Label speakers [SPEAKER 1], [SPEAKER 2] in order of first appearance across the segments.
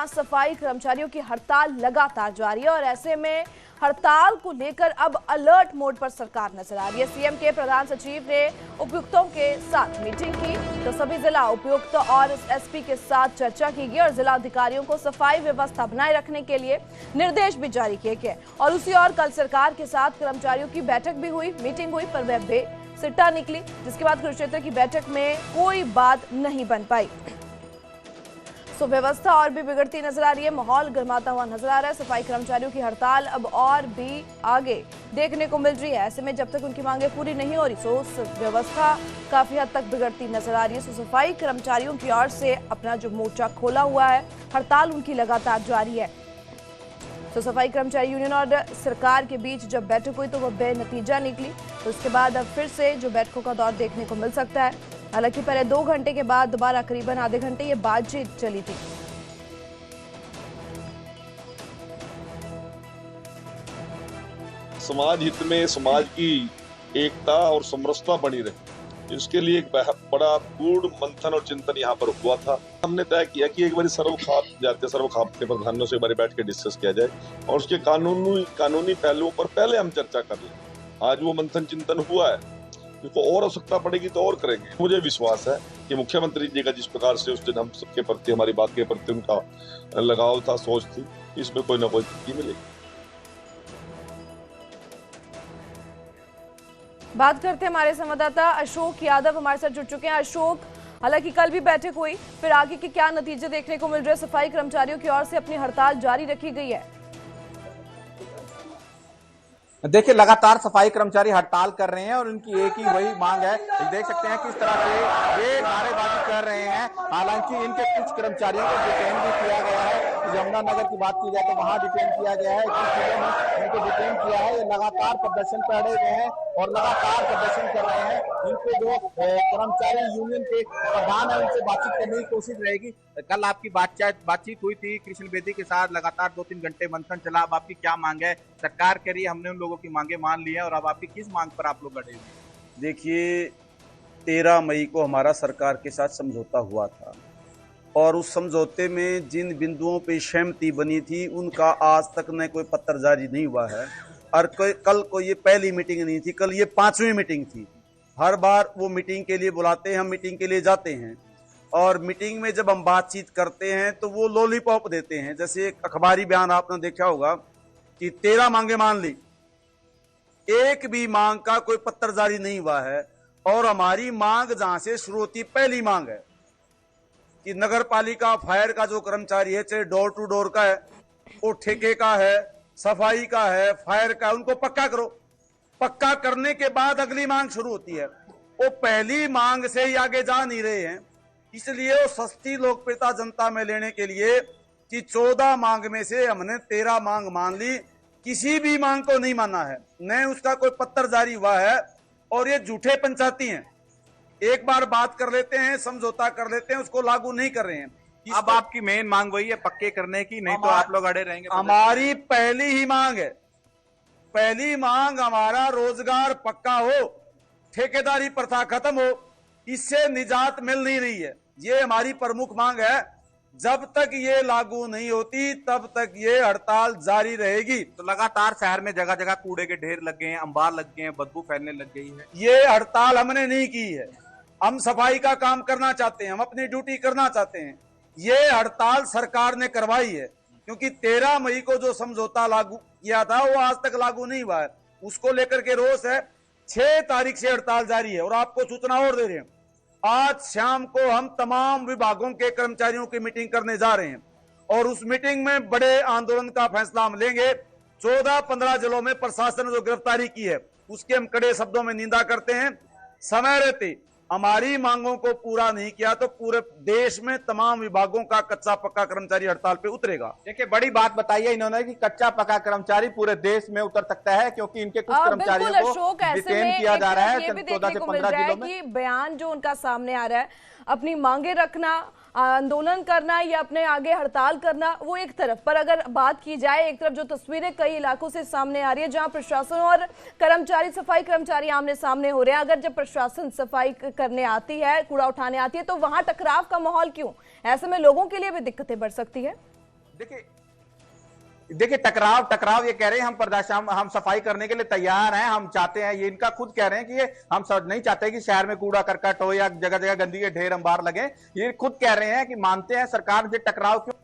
[SPEAKER 1] जहां सफाई कर्मचारियों की हड़ताल लगातार जारी है और ऐसे में हड़ताल को लेकर अब अलर्ट मोड पर सरकार नजर आ रही है। सीएम के प्रधान सचिव ने उपायुक्तों के साथ मीटिंग की तो सभी जिला उपायुक्त और एसपी के साथ चर्चा की गई और जिला अधिकारियों को सफाई व्यवस्था बनाए रखने के लिए निर्देश भी जारी किए गए। और उसी ओर कल सरकार के साथ कर्मचारियों की बैठक भी हुई, मीटिंग हुई, पर वह बेसिट्टा निकली, जिसके बाद कुरुक्षेत्र की बैठक में कोई बात नहीं बन पाई। तो व्यवस्था और भी बिगड़ती नजर आ रही है, माहौल गर्माता हुआ नजर आ रहा है। सफाई कर्मचारियों की हड़ताल अब और भी आगे देखने को मिल रही है। ऐसे में जब तक उनकी मांगे पूरी नहीं हो रही तो व्यवस्था काफी हद तक बिगड़ती नजर आ रही है। तो सफाई कर्मचारियों की ओर से अपना जो मोर्चा खोला हुआ है, हड़ताल उनकी लगातार जारी है। तो सफाई कर्मचारी यूनियन और सरकार के बीच जब बैठक हुई तो वह बेनतीजा निकली। तो उसके बाद अब फिर से जो बैठकों का दौर देखने को मिल सकता है। हालांकि पहले 2 घंटे के बाद दोबारा करीबन आधे घंटे ये बातचीत चली थी।
[SPEAKER 2] समाज हित में समाज की एकता और समरसता बनी रहे, इसके लिए एक बड़ा पूर्ण मंथन और चिंतन यहाँ पर हुआ था। हमने तय किया कि एक बार सर्वखाप के प्रधानों से एक बार बैठ के डिस्कस किया जाए और उसके कानूनी पहलुओं पर पहले हम चर्चा कर लें। आज वो मंथन चिंतन हुआ है, इसको और आवश्यकता पड़ेगी तो और करेंगे। मुझे विश्वास है कि मुख्यमंत्री जी का जिस प्रकार से उस दिन हम सबके प्रति, हमारी बात के प्रति उनका लगाव था, सोच थी, इसमें कोई ना कोई तरक्की मिलेगी।
[SPEAKER 1] बात करते हैं हमारे संवाददाता अशोक यादव हमारे साथ जुड़ चुके हैं। अशोक, हालांकि कल भी बैठक हुई, फिर आगे के क्या नतीजे देखने को मिल रहे हैं? सफाई कर्मचारियों की ओर से अपनी हड़ताल जारी रखी गई है।
[SPEAKER 3] देखिए, लगातार सफाई कर्मचारी हड़ताल कर रहे हैं और उनकी एक ही वही मांग है। देख सकते हैं किस तरह से ये नारेबाजी कर रहे हैं। हालांकि इनके कुछ कर्मचारियों को डिटेन भी किया गया है। यमुनानगर की बात की जाए तो वहां डिटेन किया गया है, कुछ जिलों में इनको डिटेन किया है। ये लगातार प्रदर्शन पर अड़े हुए हैं और लगातार प्रदर्शन कर रहे हैं। इनके जो कर्मचारी यूनियन के प्रधान है उनसे बातचीत करने की कोशिश रहेगी। कल आपकी बातचीत हुई थी कृष्ण बेदी के साथ, लगातार 2-3 घंटे मंथन चला। अब आपकी क्या मांग है? सरकार कह रही है हमने उन लोगों की मांगे मान ली है और अब आपकी किस मांग पर आप लोग अड़े हुए?
[SPEAKER 4] देखिए, 13 मई को हमारा सरकार के साथ समझौता हुआ था और उस समझौते में जिन बिंदुओं पे सहमति बनी थी उनका आज तक न कोई पत्र जारी नहीं हुआ है। और कल को ये पहली मीटिंग नहीं थी, कल ये 5वीं मीटिंग थी। हर बार वो मीटिंग के लिए बुलाते हैं, हम मीटिंग के लिए जाते हैं और मीटिंग में जब हम बातचीत करते हैं तो वो लॉलीपॉप देते हैं। जैसे एक अखबारी बयान आपने देखा होगा कि 13 मांगे मान ली, एक भी मांग का कोई पत्र जारी नहीं हुआ है। और हमारी मांग जहां से शुरू होती, पहली मांग है कि नगर पालिका फायर का जो कर्मचारी है, चाहे डोर टू डोर का है, वो ठेके का है, सफाई का है, फायर का, उनको पक्का करो। पक्का करने के बाद अगली मांग शुरू होती है। वो पहली मांग से ही आगे जा नहीं रहे हैं, इसलिए वो सस्ती लोकप्रियता जनता में लेने के लिए कि 14 मांग में से हमने 13 मांग मान ली, किसी भी मांग को नहीं माना है, न उसका कोई पत्र जारी हुआ है। और ये झूठे पंचायती हैं, एक बार बात कर लेते हैं, समझौता कर लेते हैं, उसको लागू नहीं कर रहे हैं।
[SPEAKER 3] अब आपकी मेन मांग वही है पक्के करने की, नहीं तो आप लोग अड़े रहेंगे?
[SPEAKER 4] हमारी पहली ही मांग है, पहली मांग हमारा रोजगार पक्का हो, ठेकेदारी प्रथा खत्म हो, इससे निजात मिल नहीं रही है। ये हमारी प्रमुख मांग है। जब तक ये लागू नहीं होती तब तक ये हड़ताल जारी रहेगी।
[SPEAKER 3] तो लगातार शहर में जगह जगह कूड़े के ढेर लग गए हैं, अंबार लग गए हैं, बदबू फैलने लग गई है।
[SPEAKER 4] ये हड़ताल हमने नहीं की है, हम सफाई का काम करना चाहते हैं, हम अपनी ड्यूटी करना चाहते हैं। ये हड़ताल सरकार ने करवाई है क्योंकि 13 मई को जो समझौता लागू किया था वो आज तक लागू नहीं हुआ है, उसको लेकर के रोष है। 6 तारीख से हड़ताल जारी है और आपको सूचना और दे रहे हैं, आज शाम को हम तमाम विभागों के कर्मचारियों की मीटिंग करने जा रहे हैं और उस मीटिंग में बड़े आंदोलन का फैसला हम लेंगे। 14-15 जिलों में प्रशासन ने जो गिरफ्तारी की है उसके हम कड़े शब्दों में निंदा करते हैं। समय रहते हमारी मांगों को पूरा नहीं किया तो पूरे देश में तमाम विभागों का कच्चा पक्का कर्मचारी हड़ताल पे उतरेगा।
[SPEAKER 3] देखिए, बड़ी बात बताई है इन्होंने कि कच्चा पक्का कर्मचारी पूरे देश में उतर सकता है क्योंकि इनके कुछ कर्मचारियों को डिटेन किया जा रहा है 14 से 15 जिलों में।
[SPEAKER 1] बयान जो उनका सामने आ रहा है, अपनी मांगे रखना, आंदोलन करना या अपने आगे हड़ताल करना, वो एक तरफ, पर अगर बात की जाए एक तरफ जो तस्वीरें कई इलाकों से सामने आ रही है जहां प्रशासन और कर्मचारी, सफाई कर्मचारी आमने सामने हो रहे हैं। अगर जब प्रशासन सफाई करने आती है, कूड़ा उठाने आती है, तो वहां टकराव का माहौल क्यों? ऐसे में लोगों के लिए भी दिक्कतें बढ़ सकती है।
[SPEAKER 3] देखिए टकराव ये कह रहे हैं हम बर्दाश्त हम सफाई करने के लिए तैयार हैं, हम चाहते हैं, ये इनका खुद कह रहे हैं कि ये हम सब नहीं चाहते कि शहर में कूड़ा करकट हो या जगह जगह गंदगी के ढेर अंबार लगे। ये खुद कह रहे हैं कि मानते हैं सरकार जो टकराव क्यों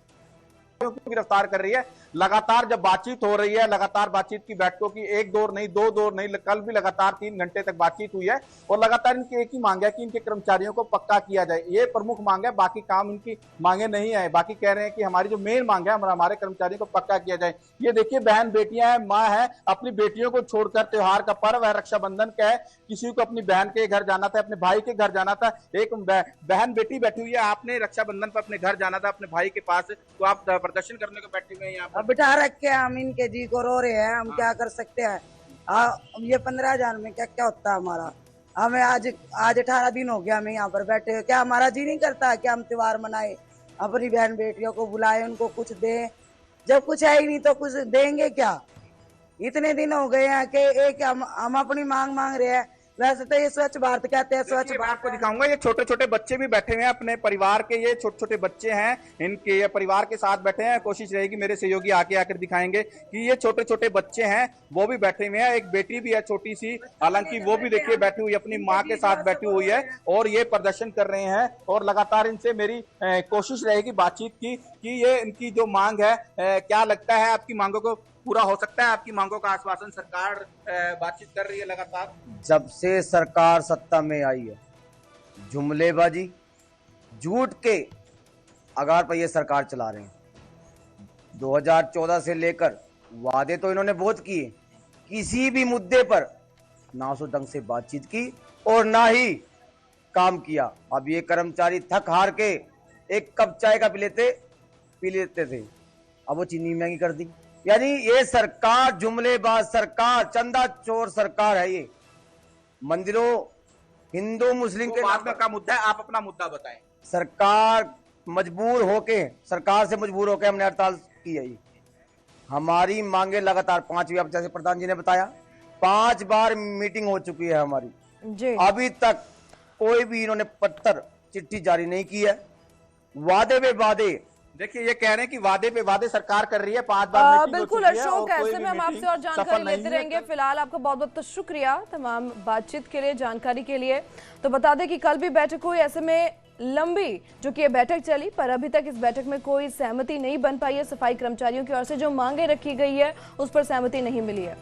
[SPEAKER 3] गिरफ्तार कर रही है। लगातार जब बातचीत हो रही है, लगातार बातचीत की बैठकों की एक दौर नहीं, दो दौर नहीं, कल भी लगातार 3 घंटे तक बातचीत हुई है और लगातार इनकी एक ही मांग है कि इनके कर्मचारियों को पक्का किया जाए। ये प्रमुख मांग है, बाकी काम इनकी मांगे नहीं है। बाकी कह रहे हैं कि हमारी जो मेन मांग है हमारे कर्मचारियों को पक्का किया जाए। ये देखिए बहन बेटियां हैं, माँ है, अपनी बेटियों को छोड़कर, त्योहार का पर्व है, रक्षाबंधन का है, किसी को अपनी बहन के घर जाना था, अपने भाई के घर जाना था। एक बहन बेटी बैठी हुई है, आपने रक्षाबंधन पर अपने घर जाना था अपने भाई के पास, तो आप प्रदर्शन करने को बैठे हुए हैं यहाँ पर।
[SPEAKER 5] बिठा रखे हम इनके जी को रो रहे हैं, हम क्या कर सकते हैं। ये 15,000 में क्या क्या होता है हमारा। हमें आज 18 दिन हो गया हमें यहाँ पर बैठे। क्या हमारा जी नहीं करता कि हम त्योहार मनाए, अपनी बहन बेटियों को बुलाए, उनको कुछ दें। जब कुछ है ही नहीं तो कुछ देंगे क्या। इतने दिन हो गए हैं कि एक हम अपनी मांग रहे हैं। वैसे तो ये स्वच्छ भारत कहते हैं, स्वच्छ भारत।
[SPEAKER 3] आपको दिखाऊंगा, ये छोटे छोटे बच्चे भी बैठे हुए हैं अपने परिवार के, ये छोटे छोटे बच्चे हैं, इनके ये परिवार के साथ बैठे हैं। कोशिश रहेगी मेरे सहयोगी आकर दिखाएंगे कि ये छोटे छोटे बच्चे हैं, वो भी बैठे हुए हैं। एक बेटी भी है छोटी सी, हालांकि वो भी देखिए बैठी हुई अपनी माँ के साथ बैठी हुई है और ये प्रदर्शन कर रहे हैं। और लगातार इनसे मेरी कोशिश रहेगी बातचीत की कि ये इनकी जो मांग है, क्या लगता है आपकी मांगों को पूरा हो सकता है? आपकी मांगों का आश्वासन सरकार बातचीत कर रही है लगातार।
[SPEAKER 4] जब से सरकार सत्ता में आई है, जुमलेबाजी, झूठ के आधार पर ये सरकार चला रहे हैं। 2014 से लेकर वादे तो इन्होंने बहुत किए, किसी भी मुद्दे पर ना तो ढंग से बातचीत की और ना ही काम किया। अब ये कर्मचारी थक हार के एक कप चाय का पी लेते थे, अब वो चीनी महंगी कर दी। यानी ये सरकार जुमलेबाज सरकार, चंदा चोर सरकार है। ये मंदिरों, हिंदू मुस्लिम के नाम
[SPEAKER 3] का मुद्दा है, आप अपना मुद्दा बताएं।
[SPEAKER 4] सरकार से मजबूर होके हमने हड़ताल की है। हमारी मांगे लगातार 5 बार, जैसे प्रधान जी ने बताया, 5 बार मीटिंग हो चुकी है हमारी जी। अभी तक कोई भी इन्होंने पत्र चिट्ठी जारी नहीं की है। वादे पे वादे,
[SPEAKER 3] देखिए ये कह रहे हैं कि वादे पे वादे सरकार कर रही है। 5 बार
[SPEAKER 1] बिल्कुल अशोक, ऐसे में हम आपसे और जानकारी लेते रहेंगे। फिलहाल आपका बहुत बहुत शुक्रिया तमाम बातचीत के लिए, जानकारी के लिए। तो बता दें कि कल भी बैठक हुई, ऐसे में लंबी जो कि ये बैठक चली, पर अभी तक इस बैठक में कोई सहमति नहीं बन पाई है। सफाई कर्मचारियों की ओर से जो मांगे रखी गई है उस पर सहमति नहीं मिली है।